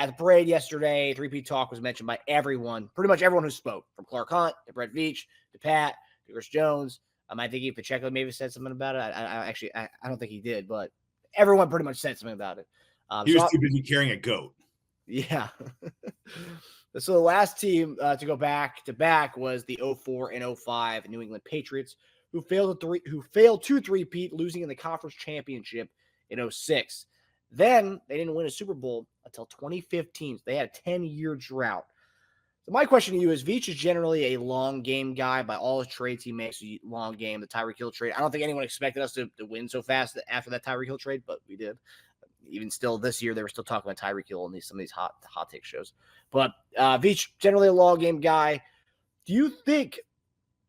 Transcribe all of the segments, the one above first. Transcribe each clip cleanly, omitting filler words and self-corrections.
at the parade yesterday, Three-Peat talk was mentioned by everyone, pretty much everyone who spoke, from Clark Hunt to Brett Veach to Pat to Chris Jones. I think Pacheco maybe said something about it. I don't think he did, but everyone pretty much said something about it. He was too busy carrying a goat. Yeah. So the last team to go back to back was the 04 and 05 New England Patriots, who failed to three-peat, losing in the conference championship in 06. Then they didn't win a Super Bowl until 2015. So they had a 10-year drought. So my question to you is, Veach is generally a long game guy. By all the trades he makes, a long game. The Tyreek Hill trade, I don't think anyone expected us to win so fast after that Tyreek Hill trade, but we did. Even still this year, they were still talking about Tyreek Hill in some of these hot take shows. But Veach, generally a long game guy. Do you think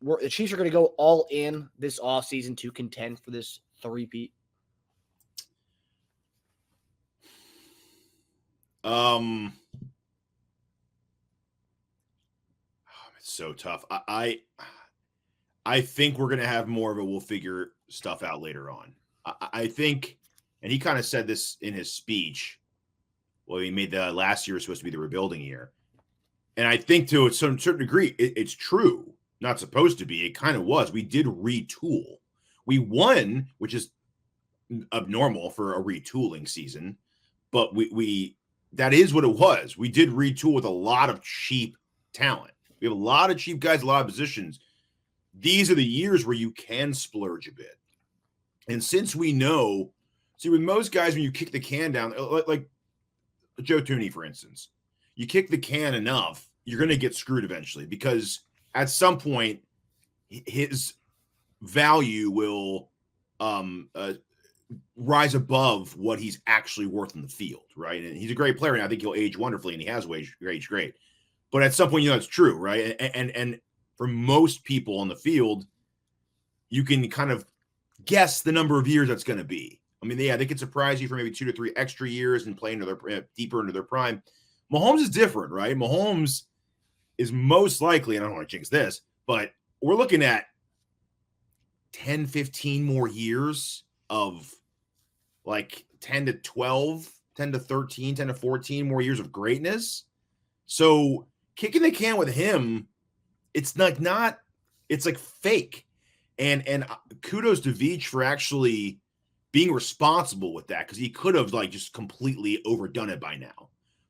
the Chiefs are going to go all in this offseason to contend for this three-peat? It's so tough. I think we're going to have more of it. We'll figure stuff out later on. I think, and he kind of said this in his speech. Well, he made the last year supposed to be the rebuilding year. And I think to a certain degree, it's true. Not supposed to be. It kind of was. We did retool. We won, which is abnormal for a retooling season. But we that is what it was. We did retool with a lot of cheap talent. We have a lot of cheap guys, a lot of positions. These are the years where you can splurge a bit. And since we know, with most guys, when you kick the can down, like Joe Thuney, for instance, you kick the can enough, you're going to get screwed eventually, because at some point his value will rise above what he's actually worth in the field, right? And he's a great player, and I think he'll age wonderfully, and he has aged great. But at some point, it's true, right? And for most people on the field, you can kind of guess the number of years that's going to be. I mean, they could surprise you for maybe 2 to 3 extra years and play deeper into their prime. Mahomes is different, right? Mahomes is most likely, and I don't want to jinx this, but we're looking at 10, 15 more years of like 10 to 12, 10 to 13, 10 to 14 more years of greatness. So kicking the can with him, it's it's like fake. And kudos to Veach for actually being responsible with that, because he could have just completely overdone it by now.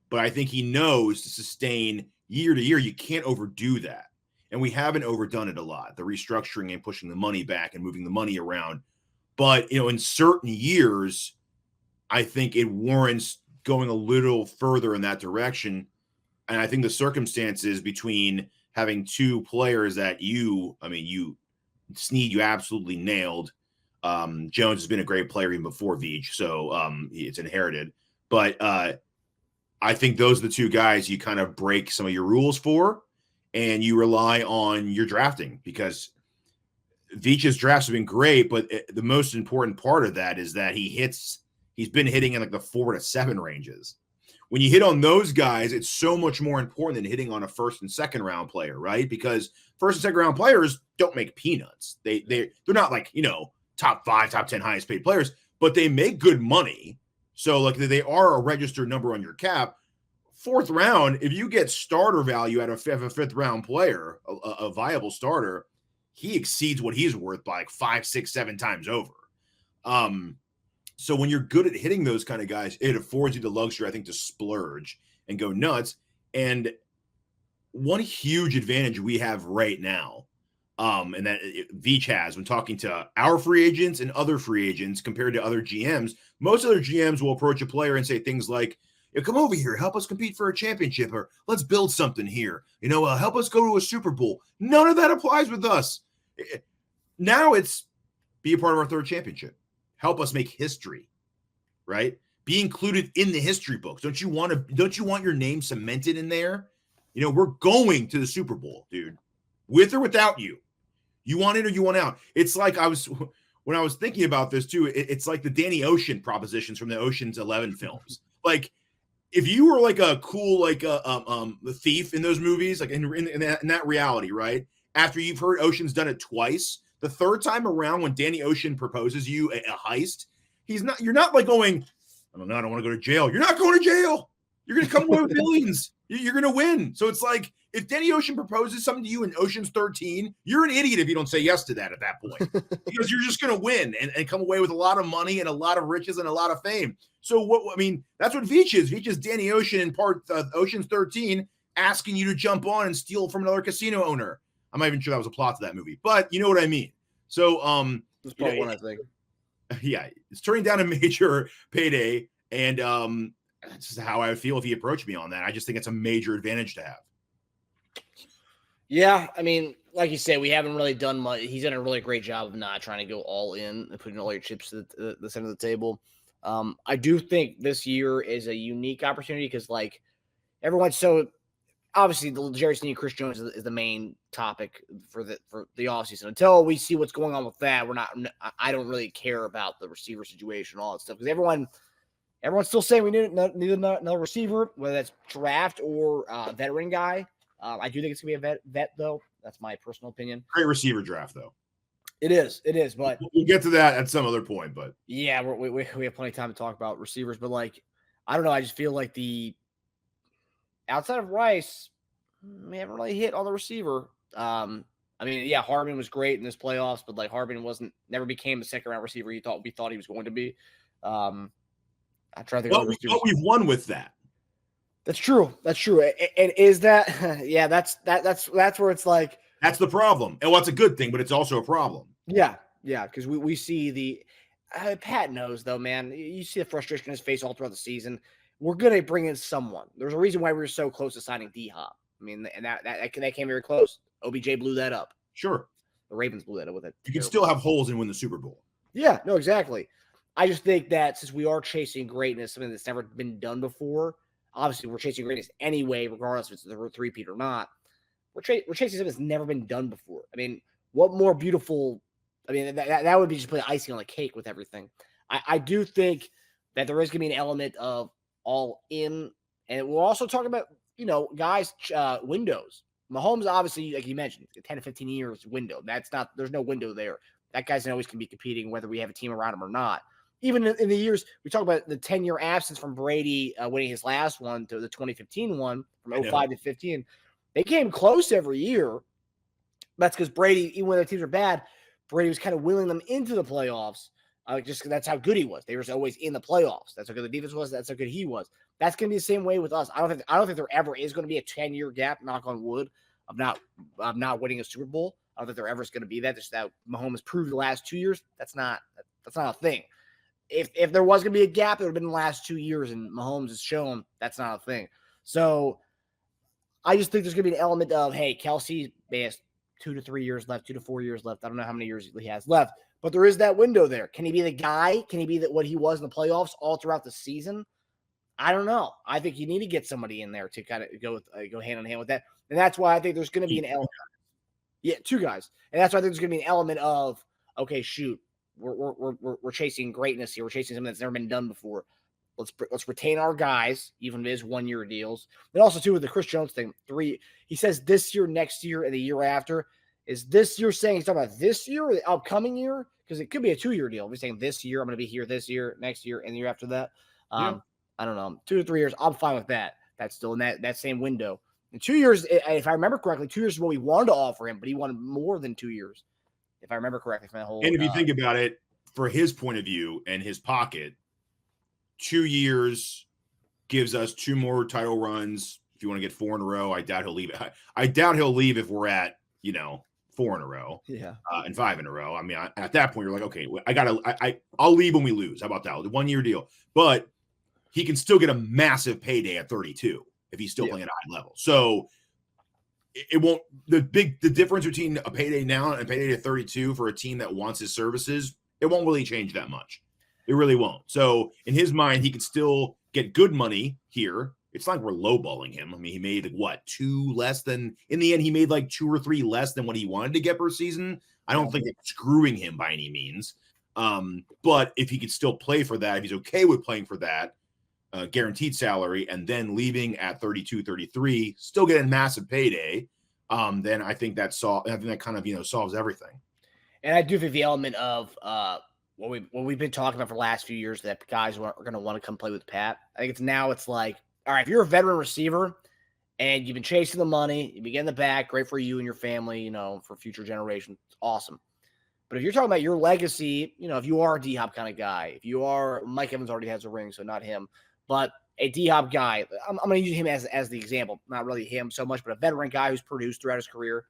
But I think he knows to sustain year to year, you can't overdo that. And we haven't overdone it a lot, the restructuring and pushing the money back and moving the money around. But, in certain years, I think it warrants going a little further in that direction. And I think the circumstances between having two players that Sneed, you absolutely nailed. Jones has been a great player even before Veach, so it's inherited. But I think those are the two guys you kind of break some of your rules for, and you rely on your drafting, because Veach's drafts have been great, but the most important part of that is that he's been hitting in the 4 to 7 ranges. When you hit on those guys, it's so much more important than hitting on a first and second round player, right? Because first and second round players don't make peanuts. They're not top 5, top 10 highest paid players, but they make good money. So they are a registered number on your cap. 4th round, if you get starter value out of a 5th round player, a viable starter, he exceeds what he's worth by 5, 6, 7 times over. So when you're good at hitting those kind of guys, it affords you the luxury, I think, to splurge and go nuts. And one huge advantage we have right now, and that Veach has when talking to our free agents and other free agents compared to other GMs, most other GMs will approach a player and say things like, come over here, help us compete for a championship, or let's build something here. Help us go to a Super Bowl. None of that applies with us. Now it's be a part of our 3rd championship. Help us make history, right? Be included in the history books. Don't you want your name cemented in there? We're going to the Super Bowl, dude, with or without you. You want in or you want out. It's like when I was thinking about this too, it's like the Danny Ocean propositions from the Ocean's 11 films. If you were a cool, the thief in those movies, in that reality, right? After you've heard Ocean's done it twice, the 3rd time around when Danny Ocean proposes you a heist, you're not going, I don't know, I don't want to go to jail. You're not going to jail. You're going to come away with billions. You're going to win. So it's like, if Danny Ocean proposes something to you in Ocean's 13, you're an idiot if you don't say yes to that at that point, because you're just going to win and come away with a lot of money and a lot of riches and a lot of fame. So that's what Veach is. Veach is Danny Ocean in part Ocean's 13, asking you to jump on and steal from another casino owner. I'm not even sure that was a plot to that movie, but you know what I mean. So, That's part one, I think. Yeah, it's turning down a major payday, and that's just how I would feel if he approached me on that. I just think it's a major advantage to have. Yeah, I mean, like you said, we haven't really done much. He's done a really great job of not trying to go all in and putting all your chips at the center of the table. I do think this year is a unique opportunity because, like, everyone's so obviously the Jerry Sneed, Chris Jones is the main topic for the offseason. Until we see what's going on with that, I don't really care about the receiver situation, all that stuff, because everyone's still saying we need another receiver, whether that's draft or veteran guy. I do think it's gonna be a vet though. That's my personal opinion. Great receiver draft though. It is, but we'll get to that at some other point. But yeah, we have plenty of time to talk about receivers. But like, I don't know. I just feel like the outside of Rice, we haven't really hit on the receiver. I mean, yeah, Hardman was great in this playoffs, but like Hardman never became the second round receiver we thought he was going to be. I'm trying to think. But we've won with that. That's true. And is that? Yeah, that's where it's like. That's the problem. And what's a good thing, but it's also a problem. Yeah, because we see the Pat knows though, man. You see the frustration in his face all throughout the season. We're gonna bring in someone. There's a reason why we were so close to signing D-Hop. I mean, and that came very close. OBJ blew that up. Sure. The Ravens blew that up with it. You can still have holes and win the Super Bowl. Yeah, no, exactly. I just think that since we are chasing greatness, something that's never been done before, obviously we're chasing greatness anyway, regardless if it's the three-peat or not. We're chasing something that's never been done before. I mean, what more beautiful? I mean, that would be just putting icing on the cake with everything. I do think that there is going to be an element of all in, and we'll also talk about, guys, windows. Mahomes, obviously, like you mentioned, 10 to 15 years window. There's no window there. That guy's always going to be competing, whether we have a team around him or not. Even in the years, we talk about the 10-year absence from Brady winning his last one to the 2015 one from 05 to 15. They came close every year. That's because Brady, even when their teams are bad, Brady was kind of willing them into the playoffs. Just because that's how good he was. They were always in the playoffs. That's how good the defense was. That's how good he was. That's going to be the same way with us. I don't think there ever is going to be a 10-year gap, knock on wood, of not winning a Super Bowl. I don't think there ever is going to be that. Just that Mahomes proved the last 2 years. That's not a thing. If there was going to be a gap, it would have been the last 2 years, and Mahomes has shown that's not a thing. So I just think there's going to be an element of, hey, Kelsey has 2 to 3 years left, 2 to 4 years left. I don't know how many years he has left, but there is that window there. Can he be the guy? Can he be what he was in the playoffs all throughout the season? I don't know. I think you need to get somebody in there to kind of go hand in hand with that, and that's why I think there's going to be an element. Yeah, 2 guys, and that's why I think there's going to be an element of, okay, shoot, we're chasing greatness here. We're chasing something that's never been done before. Let's retain our guys, even if it is 1-year deals. And also, too, with the Chris Jones thing, he says this year, next year, and the year after. Is this year saying he's talking about this year or the upcoming year? Because it could be a 2-year deal. We're saying this year, I'm going to be here this year, next year, and the year after that. I don't know. 2 to 3 years, I'm fine with that. That's still in that same window. In 2 years, if I remember correctly, 2 years is what we wanted to offer him, but he wanted more than 2 years, if I remember correctly from that whole. And if you think about it, for his point of view and his pocket, 2 years gives us 2 more title runs. If you want to get 4 in a row, I doubt he'll leave. I doubt he'll leave if we're at 4 in a row, and 5 in a row. I mean, at that point, you're like, okay, I'll leave when we lose. How about that? The 1-year deal, but he can still get a massive payday at 32 if he's still playing at a high level. So it won't. The difference between a payday now and a payday at 32 for a team that wants his services, it won't really change that much. It really won't. So in his mind, he can still get good money here. It's not like we're lowballing him. I mean, he made 2 less than, in the end, he made 2 or 3 less than what he wanted to get per season. I don't think it's screwing him by any means. But if he could still play for that, if he's okay with playing for that guaranteed salary and then leaving at 32, 33, still getting massive payday, then I think that kind of, solves everything. And I do think the element of what we've been talking about for the last few years, that guys are going to want to come play with Pat. I think it's like, all right, if you're a veteran receiver and you've been chasing the money, you've been getting the bag, great for you and your family, for future generations. It's awesome. But if you're talking about your legacy, if you are a D-Hop kind of guy, if you are, Mike Evans already has a ring, so not him, but a D-Hop guy, I'm going to use him as the example, not really him so much, but a veteran guy who's produced throughout his career.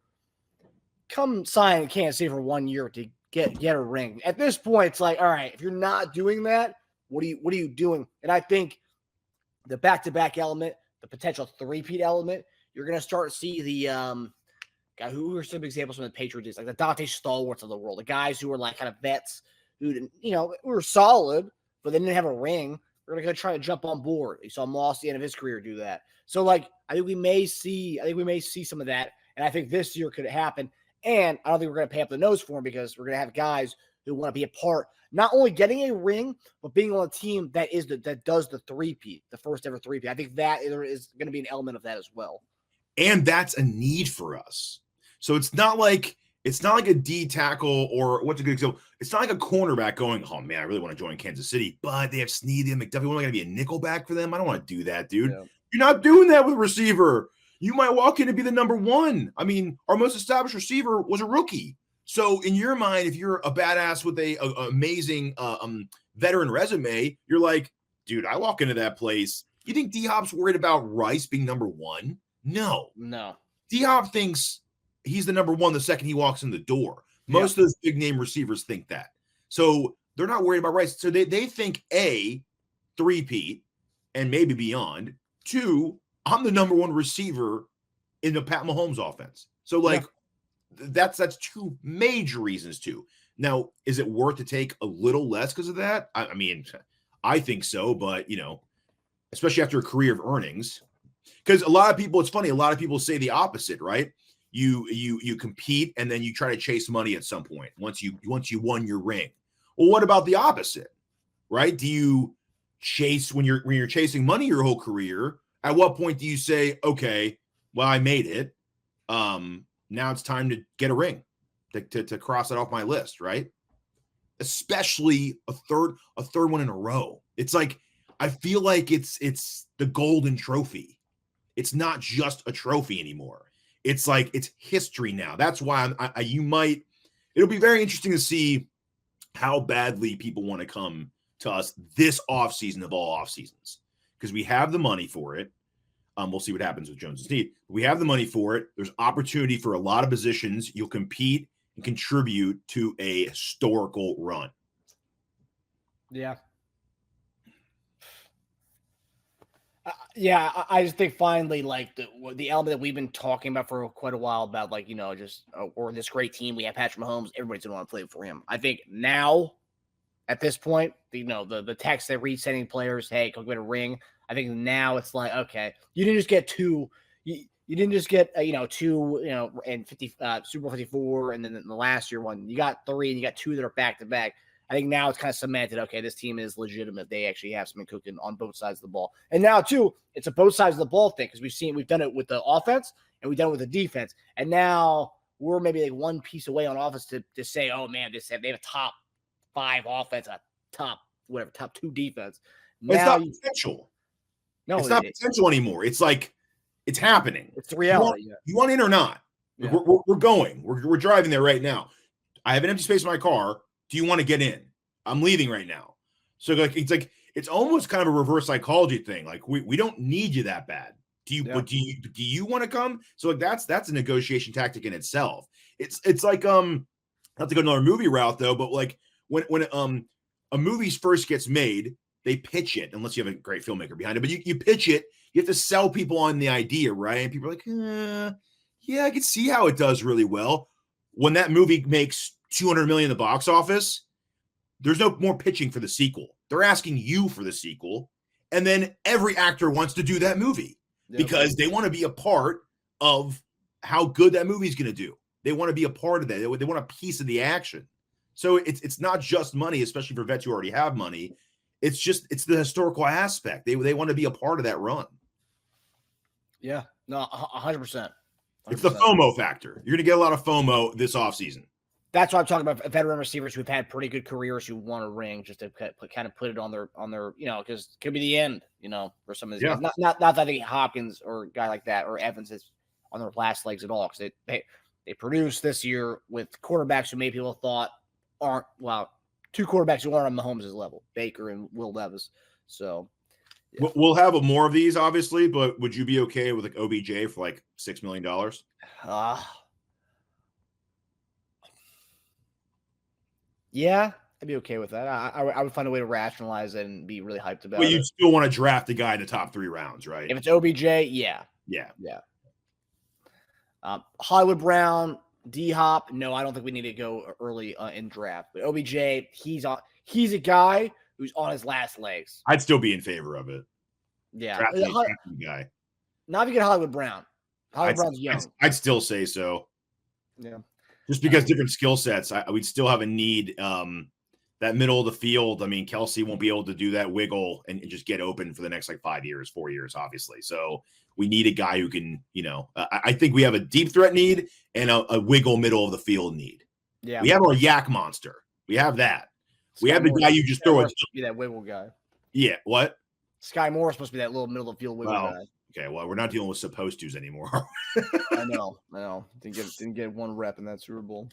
Come sign in Kansas City for 1 year to get a ring. At this point, it's like, all right, if you're not doing that, what are you doing? And I think the back-to-back element, the potential three-peat element, you're going to start to see the guy who are some examples from the Patriots, like the Dante Stalwarts of the world, the guys who were like kind of vets who were solid, but they didn't have a ring. We're going to try to jump on board. You saw Moss at the end of his career do that. So like, I think we may see some of that. And I think this year could happen. And I don't think we're going to pay up the nose for him because we're going to have guys who want to be a part, not only getting a ring, but being on a team that does the three-peat, the first ever three-peat. I think that there is going to be an element of that as well. And that's a need for us. So it's not like a D tackle or what's a good example. It's not like a cornerback going, oh man, I really want to join Kansas City, but they have Sneed and McDuffie. Am I going to be a nickel back for them? I don't want to do that, dude. Yeah. You're not doing that with a receiver. You might walk in and be the number one. I mean, our most established receiver was a rookie. So in your mind, if you're a badass with a amazing veteran resume, you're like, dude, I walk into that place. You think D-Hop's worried about Rice being number one? No. D-Hop thinks he's the number one the second he walks in the door. Most of those big name receivers think that. So they're not worried about Rice. So they think A, three-peat, and maybe beyond. 2, I'm the number one receiver in the Pat Mahomes offense. So that's 2 major reasons too. Now, is it worth to take a little less because of that? I mean, I think so, but especially after a career of earnings, because a lot of people say the opposite, right? You compete and then you try to chase money at some point once you won your ring. Well, what about the opposite, right? Do you chase when you're chasing money your whole career? At what point do you say, okay, well, I made it. Now it's time to get a ring to cross it off my list, right? Especially a third one in a row. It's like, I feel like it's the golden trophy. It's not just a trophy anymore. It's like, it's history now. That's why it'll be very interesting to see how badly people want to come to us this offseason of all off seasons, because we have the money for it. We'll see what happens with Jones and Sneed. We have the money for it. There's opportunity for a lot of positions. You'll compete and contribute to a historical run. Yeah. I just think finally, like the element that we've been talking about for quite a while about, like, we're this great team. We have Patrick Mahomes. Everybody's going to want to play for him. I think now, at this point, the text they read sending players, hey, go get a ring. I think now it's like, okay, you didn't just get 2. You didn't just get 2, and 50 Super Bowl 54, and then the last year one. You got 3, and you got 2 that are back to back. I think now it's kind of cemented. Okay, this team is legitimate. They actually have something cooking on both sides of the ball. And now too, it's a both sides of the ball thing, because we've done it with the offense and we've done it with the defense. And now we're maybe like one piece away on offense to say, oh man, they have a top 5 offense, a top 2 defense. It's not potential. No, it's not potential anymore. It's like, it's happening. It's the reality. You want in or not? Yeah. We're going. We're driving there right now. I have an empty space in my car. Do you want to get in? I'm leaving right now. So it's almost kind of a reverse psychology thing. Like, we don't need you that bad. Do you want to come? So like that's a negotiation tactic in itself. It's like not to go another movie route though, but like when a movie first gets made, they pitch it, unless you have a great filmmaker behind it, but you pitch it, you have to sell people on the idea, right? And people are like, yeah, I can see how it does really well. When that movie makes $200 million in the box office, there's no more pitching for the sequel. They're asking you for the sequel. And then every actor wants to do that movie because they want to be a part of how good that movie's going to do. They want to be a part of that. They want a piece of the action. So it's not just money, especially for vets who already have money. It's the historical aspect. They want to be a part of that run. Yeah, no, 100%. It's the FOMO factor. You're going to get a lot of FOMO this offseason. That's what I'm talking about. Veteran receivers who've had pretty good careers who won a ring, just to kind of put it on their, because it could be the end, for some of these guys. Not that I think Hopkins or a guy like that or Evans is on their last legs at all, because they produced this year with quarterbacks who maybe people thought aren't, two quarterbacks who aren't on Mahomes' level, Baker and Will Levis. So yeah. We'll have more of these, obviously, but would you be okay with like OBJ for like $6 million? Yeah, I'd be okay with that. I would find a way to rationalize it and be really hyped about it. But you'd still want to draft a guy in the top 3 rounds, right? If it's OBJ, yeah. Hollywood Brown, D-Hop, no, I don't think we need to go early in draft. But OBJ, he's a guy who's on his last legs. I'd still be in favor of it. Yeah. Drafting a guy. Not if you get Hollywood Brown. Brown's young. I'd still say so. Yeah. Just because different skill sets, we'd still have a need. That middle of the field, I mean, Kelsey won't be able to do that wiggle and just get open for the next 4 years, obviously. So we need a guy who can, I think we have a deep threat need and a wiggle middle of the field need. Yeah. We have our yak monster. We have that. We have the guy you just throw it. Be that wiggle guy. Yeah. What? Sky Moore is supposed to be that little middle of the field wiggle guy. Okay, well, we're not dealing with supposed tos anymore. I know. Didn't get one rep in that Super Bowl.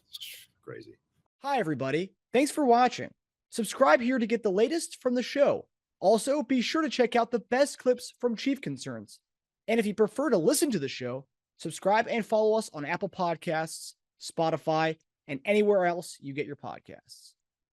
Crazy. Hi, everybody. Thanks for watching. Subscribe here to get the latest from the show. Also, be sure to check out the best clips from Chief Concerns. And if you prefer to listen to the show, subscribe and follow us on Apple Podcasts, Spotify, and anywhere else you get your podcasts.